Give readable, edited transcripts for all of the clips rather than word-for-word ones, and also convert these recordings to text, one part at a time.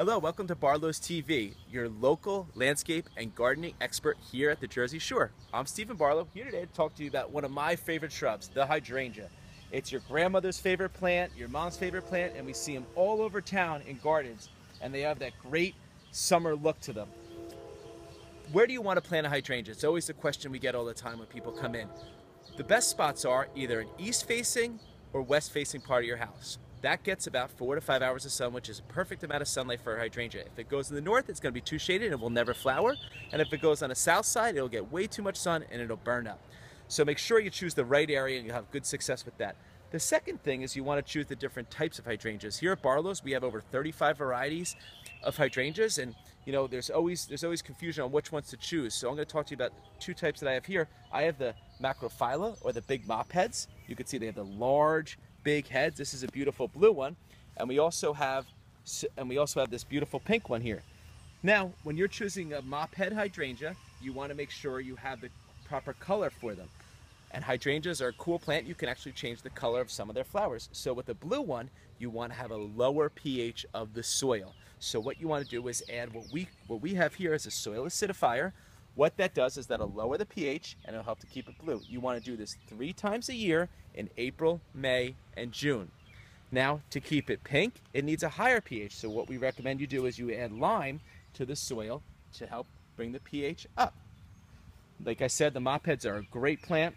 Hello, welcome to Barlow's TV, your local landscape and gardening expert here at the Jersey Shore. I'm Stephen Barlow, here today to talk to you about one of my favorite shrubs, the hydrangea. It's your grandmother's favorite plant, your mom's favorite plant, and we see them all over town in gardens, and they have that great summer look to them. Where do you want to plant a hydrangea? It's always the question we get all the time when people come in. The best spots are either an east-facing or west-facing part of your house. That gets about 4 to 5 hours of sun, which is a perfect amount of sunlight for a hydrangea. If it goes in the north, it's going to be too shaded and it will never flower. And if it goes on the south side, it'll get way too much sun and it'll burn up. So make sure you choose the right area and you'll have good success with that. The second thing is you want to choose the different types of hydrangeas. Here at Barlow's, we have over 35 varieties of hydrangeas, and you know there's always confusion on which ones to choose. So I'm going to talk to you about two types that I have here. I have the macrophylla, or the big mop heads. You can see they have the large, big heads. This is a beautiful blue one, and we also have this beautiful pink one here. Now, when you're choosing a mop head hydrangea, you want to make sure you have the proper color for them. And hydrangeas are a cool plant. You can actually change the color of some of their flowers. So with the blue one, you want to have a lower pH of the soil. So what you want to do is add what we have here is a soil acidifier. What that does is that'll lower the pH and it'll help to keep it blue. You want to do this 3 times a year in April, May, and June. Now, to keep it pink, it needs a higher pH. So what we recommend you do is you add lime to the soil to help bring the pH up. Like I said, the mop heads are a great plant,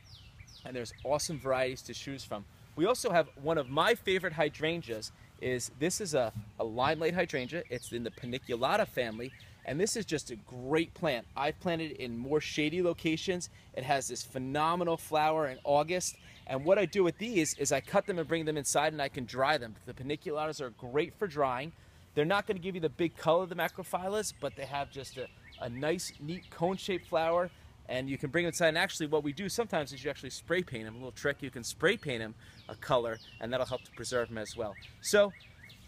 and there's awesome varieties to choose from. We also have one of my favorite hydrangeas. This is a Limelight Hydrangea. It's in the Paniculata family, and this is just a great plant. I've planted it in more shady locations. It has this phenomenal flower in August, and what I do with these is I cut them and bring them inside and I can dry them. The Paniculatas are great for drying. They're not going to give you the big color of the macrophyllas, but they have just a nice, neat cone-shaped flower. And you can bring them inside, and actually what we do sometimes is you actually spray paint them. A little trick, you can spray paint them a color, and that'll help to preserve them as well. So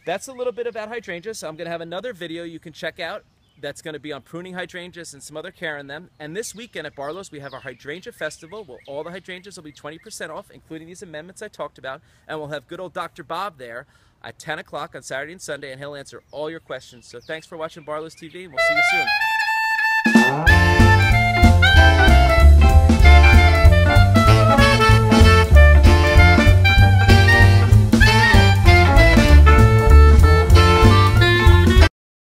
that's a little bit about hydrangeas. I'm going to have another video you can check out that's going to be on pruning hydrangeas and some other care in them. And this weekend at Barlow's, we have our Hydrangea Festival, where all the hydrangeas will be 20% off, including these amendments I talked about. And we'll have good old Dr. Bob there at 10 o'clock on Saturday and Sunday, and he'll answer all your questions. So thanks for watching Barlow's TV, and we'll see you soon.